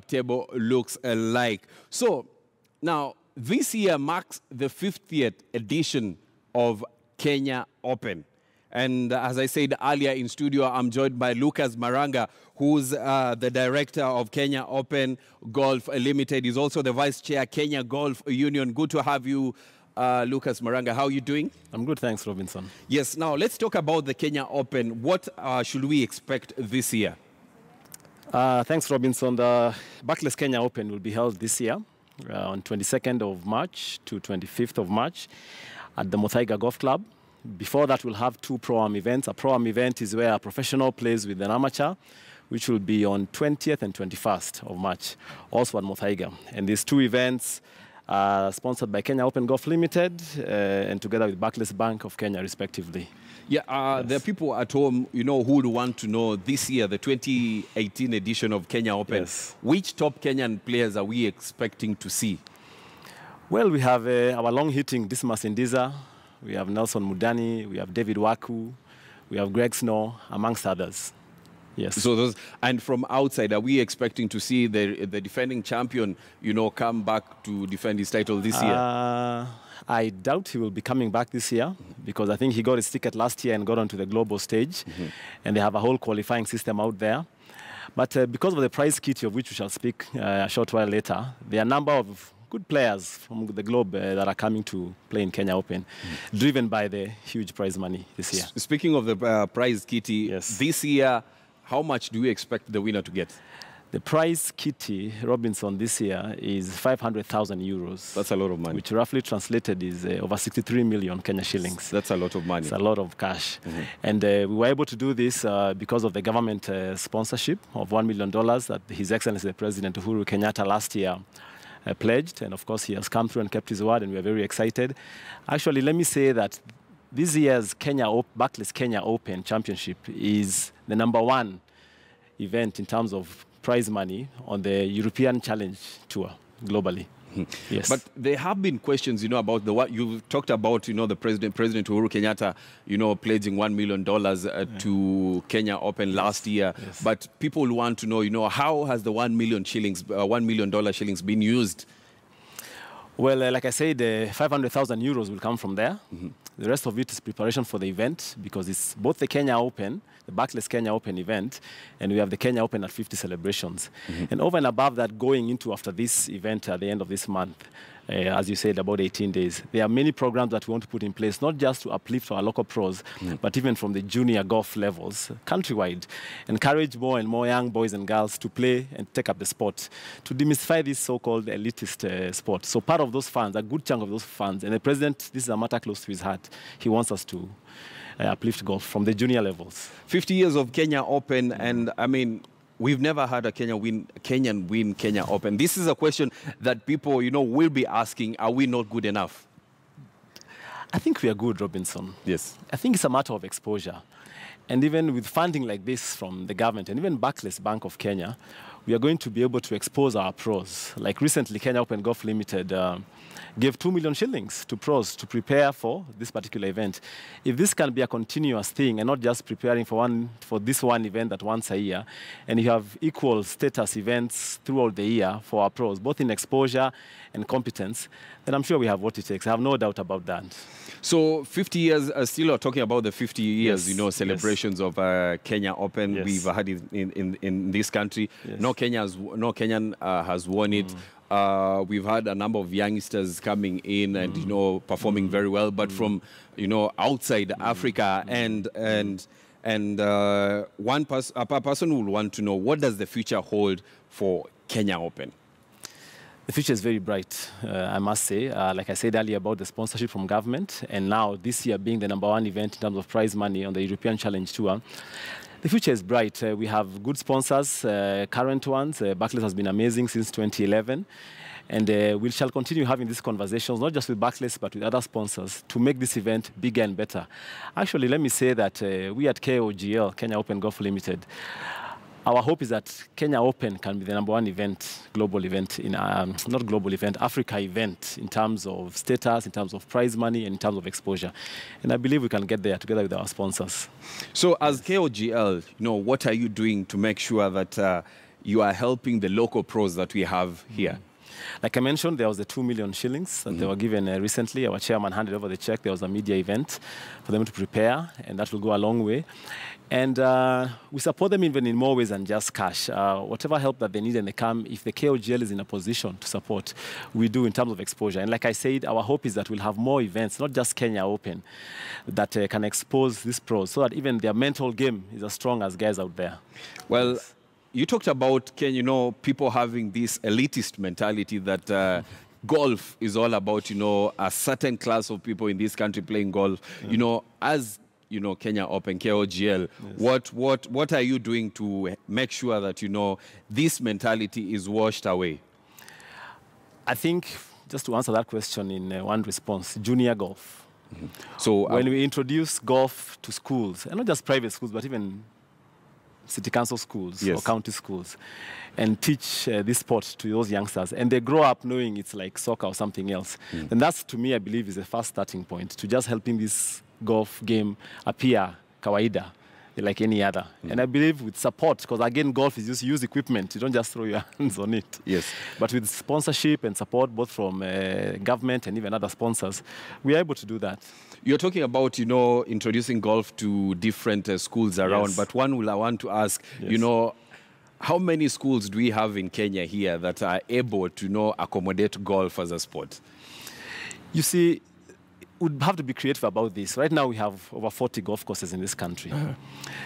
table looks like. So now this year marks the 50th edition of Kenya Open. And as I said earlier in studio, I'm joined by Lucas Maranga, who's the director of Kenya Open Golf Limited. He's also the vice chair, Kenya Golf Union. Good to have you, Lucas Maranga. How are you doing? I'm good, thanks, Robinson. Yes, now let's talk about the Kenya Open. What should we expect this year? Thanks, Robinson. The Barclays Kenya Open will be held this year on 22nd of March to 25th of March at the Muthaiga Golf Club. Before that, we'll have two Pro-Am events. A Pro-Am event is where a professional plays with an amateur, which will be on 20th and 21st of March, also at Muthaiga. And these two events are sponsored by Kenya Open Golf Limited and together with Barclays Bank of Kenya, respectively. Yeah, Yes. There are people at home, who would want to know this year, the 2018 edition of Kenya Open. Yes. Which top Kenyan players are we expecting to see? Well, we have our long-hitting Dismas Ndiza, we have Nelson Mudani, we have David Waku, we have Greg Snow, amongst others. Yes. So those, and from outside, are we expecting to see the defending champion, come back to defend his title this year? I doubt he will be coming back this year because I think he got his ticket last year and got onto the global stage, and they have a whole qualifying system out there. But because of the prize kitty, of which we shall speak a short while later, there are a number of good players from the globe that are coming to play in Kenya Open, driven by the huge prize money this year. Speaking of the prize kitty, Yes. this year, how much do we expect the winner to get? The prize kitty, Robinson, this year is 500,000 euros. That's a lot of money. Which roughly translated is over 63 million Kenya shillings. That's a lot of money. It's a lot of cash. And we were able to do this because of the government sponsorship of $1 million that His Excellency the President Uhuru Kenyatta last year pledged. And of course, he has come through and kept his word, and we are very excited. Actually, let me say that this year's Barclays Kenya Open Championship is the #1 event in terms of prize money on the European Challenge Tour globally. Yes. But there have been questions, about what you've talked about, the President Uhuru Kenyatta, pledging $1 million to Kenya Open last year. Yes. But people want to know, how has the $1 million shillings been used? Well, like I said, 500,000 euros will come from there. The rest of it is preparation for the event because it's both the Kenya Open, the Barclays Kenya Open event, and we have the Kenya Open at 50 celebrations. And over and above that, going into after this event at the end of this month, as you said, about 18 days, there are many programs that we want to put in place, not just to uplift our local pros, but even from the junior golf levels, countrywide, encourage more and more young boys and girls to play and take up the sport, to demystify this so-called elitist sport. So part of those funds, a good chunk of those funds, and the President, this is a matter close to his heart, he wants us to uplift golf from the junior levels. 50 years of Kenya Open, and I mean, we've never had a Kenyan win Kenya Open. This is a question that people, will be asking, are we not good enough? I think we are good, Robinson. Yes. I think it's a matter of exposure. And even with funding like this from the government and even Barclays Bank of Kenya, we are going to be able to expose our pros. Like recently, Kenya Open Golf Limited gave 2 million shillings to pros to prepare for this particular event. If this can be a continuous thing and not just preparing for this one event that once a year, and you have equal status events throughout the year for our pros, both in exposure and competence, then I'm sure we have what it takes. I have no doubt about that. So 50 years, still are talking about the 50 years, Yes. Celebrations of Kenya Open. Yes. We've had it in this country. Yes. No Kenyan has won it. We've had a number of youngsters coming in and, performing very well, but from, outside Africa and a person will want to know, what does the future hold for Kenya Open? The future is very bright, I must say. Like I said earlier about the sponsorship from government, and now this year being the #1 event in terms of prize money on the European Challenge Tour, the future is bright. We have good sponsors, current ones. Barclays has been amazing since 2011. And we shall continue having these conversations, not just with Barclays, but with other sponsors, to make this event bigger and better. Actually, let me say that we at KOGL, Kenya Open Golf Limited, our hope is that Kenya Open can be the #1 event, global event, not global event, Africa event in terms of status, in terms of prize money, and in terms of exposure. And I believe we can get there together with our sponsors. So as KOGL, what are you doing to make sure that you are helping the local pros that we have here? Like I mentioned, there was the 2 million shillings that they were given recently. Our chairman handed over the check. There was a media event for them to prepare, and that will go a long way. And we support them even in more ways than just cash. Whatever help that they need and they come, if the KOGL is in a position to support, we do in terms of exposure. And like I said, our hope is that we'll have more events, not just Kenya Open, that can expose these pros so that even their mental game is as strong as guys out there. Well, you talked about, Ken, you know, people having this elitist mentality that golf is all about, you know, a certain class of people in this country playing golf. You know, as, you know, Kenya Open, KOGL, what are you doing to make sure that, you know, this mentality is washed away? I think, just to answer that question in one response, junior golf. So when we introduce golf to schools, and not just private schools, but even city council schools or county schools, and teach this sport to those youngsters, and they grow up knowing it's like soccer or something else, and that's, to me, I believe, is a first starting point to just helping this golf game appear kawaida, like any other. And I believe with support, because again, golf is just use equipment. You don't just throw your hands on it. Yes. But with sponsorship and support, both from government and even other sponsors, we are able to do that. You're talking about, you know, introducing golf to different schools around, but one will I want to ask, you know, how many schools do we have in Kenya here that are able to, you know, accommodate golf as a sport? You see, we'd have to be creative about this. Right now, we have over 40 golf courses in this country.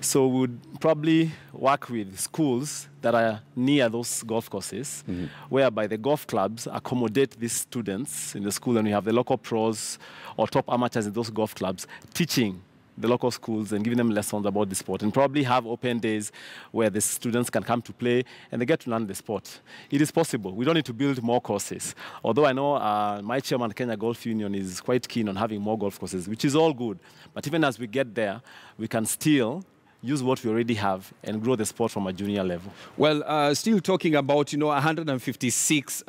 So we'd probably work with schools that are near those golf courses, whereby the golf clubs accommodate these students in the school, and we have the local pros or top amateurs in those golf clubs teaching the local schools and giving them lessons about the sport, and probably have open days where the students can come to play and they get to learn the sport. It is possible. We don't need to build more courses. Although I know my chairman, Kenya Golf Union, is quite keen on having more golf courses, which is all good. But even as we get there, we can still use what we already have and grow the sport from a junior level. Well, still talking about, you know, 156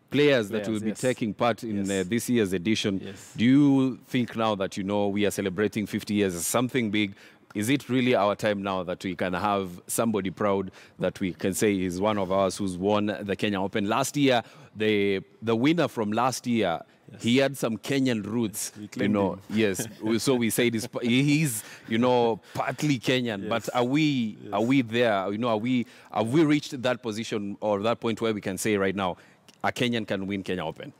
players that will be taking part in this year's edition. Do you think now that, you know, we are celebrating 50 years as something big? Is it really our time now that we can have somebody proud that we can say is one of us who's won the Kenya Open? Last year, the winner from last year, he had some Kenyan roots, you know. So we say this, he's, you know, partly Kenyan. But are we there? You know, have we reached that position or that point where we can say right now, a Kenyan can win Kenya Open?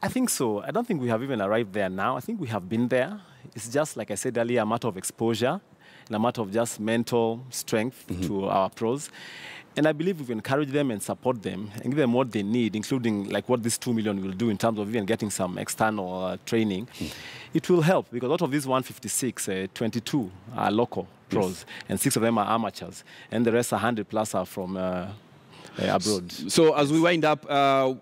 I think so. I don't think we have even arrived there now. I think we have been there. It's just, like I said earlier, a matter of exposure and a matter of just mental strength to our pros. And I believe we've encouraged them and support them and give them what they need, including like what this 2 million will do in terms of even getting some external training. It will help because out of these 156, 22 are local pros and 6 of them are amateurs. And the rest, 100 plus, are from abroad. So as we wind up,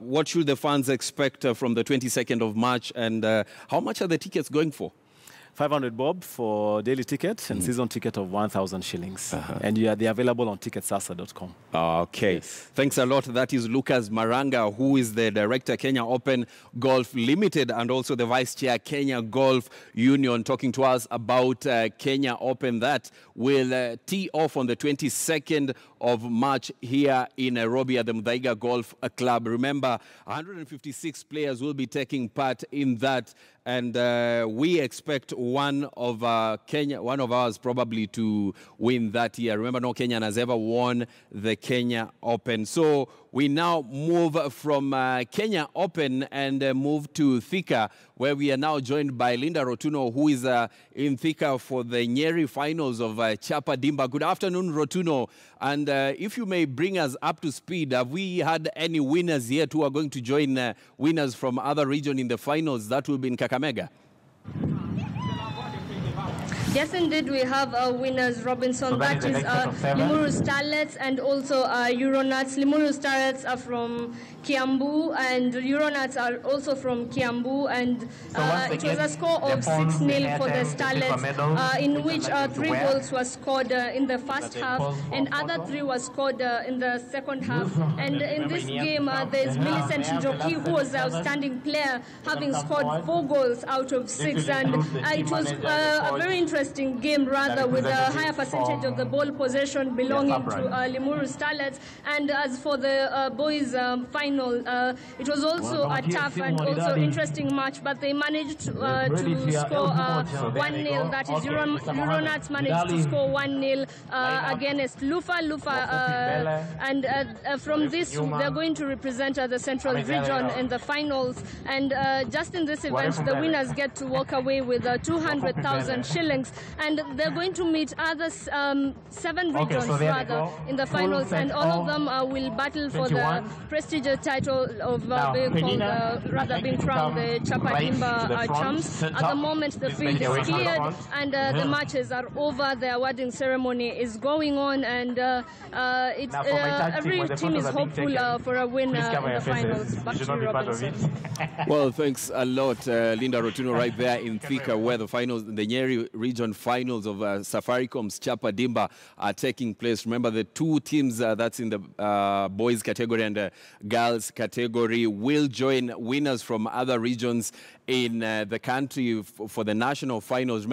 what should the fans expect from the 22nd of March, and how much are the tickets going for? 500 bob for daily ticket and season ticket of 1,000 shillings. And they're available on ticketsasa.com. Okay. Thanks a lot. That is Lucas Maranga, who is the director, Kenya Open Golf Limited, and also the vice chair, Kenya Golf Union, talking to us about Kenya Open that will tee off on the 22nd of March here in Nairobi at the Muthaiga Golf Club. Remember, 156 players will be taking part in that, and we expect one of ours probably to win that year. Remember, no Kenyan has ever won the Kenya Open. So we now move from Kenya Open and move to Thika, where we are now joined by Linda Rotuno, who is in Thika for the Nyeri finals of Chapa Dimba. Good afternoon, Rotuno. And if you may bring us up to speed, have we had any winners yet who are going to join winners from other regions in the finals? That will be in Kakamega. Yes, indeed, we have winners, Robinson. That is Limuru Starlets and also Euronauts. Limuru Starlets are from Kiambu and Euronauts are also from Kiambu. And it was a score of 6-0 for the Starlets, in which 3 goals were scored in the first half and other 3 were scored in the second half. And in this game, there's Millicent Njoki, who was the outstanding player, having scored 4 goals out of 6. And it was a very interesting interesting game, rather, with a higher percentage of the ball possession belonging to Limuru Starlets. And as for the boys' final, it was also a tough and also interesting match, but they managed to score 1-0. That is, Euronats managed to score 1-0 against Lufa. And from this, they're going to represent the Central Region in the finals. And just in this event, the winners get to walk away with 200,000 shillings. And they're going to meet other 7 regions, in the finals. And all of them will battle for the prestigious title of being crowned the Chapadimba champs. At the moment, the field is cleared and the matches are over. The awarding ceremony is going on, and every team is hopeful for a win in the finals. Back to you, Robinson. Well, thanks a lot, Linda Rotuno, right there in Thika, where the finals, the Nyeri region finals of Safaricom's Chapadimba are taking place. Remember, the 2 teams that's in the boys category and girls category will join winners from other regions in the country for the national finals.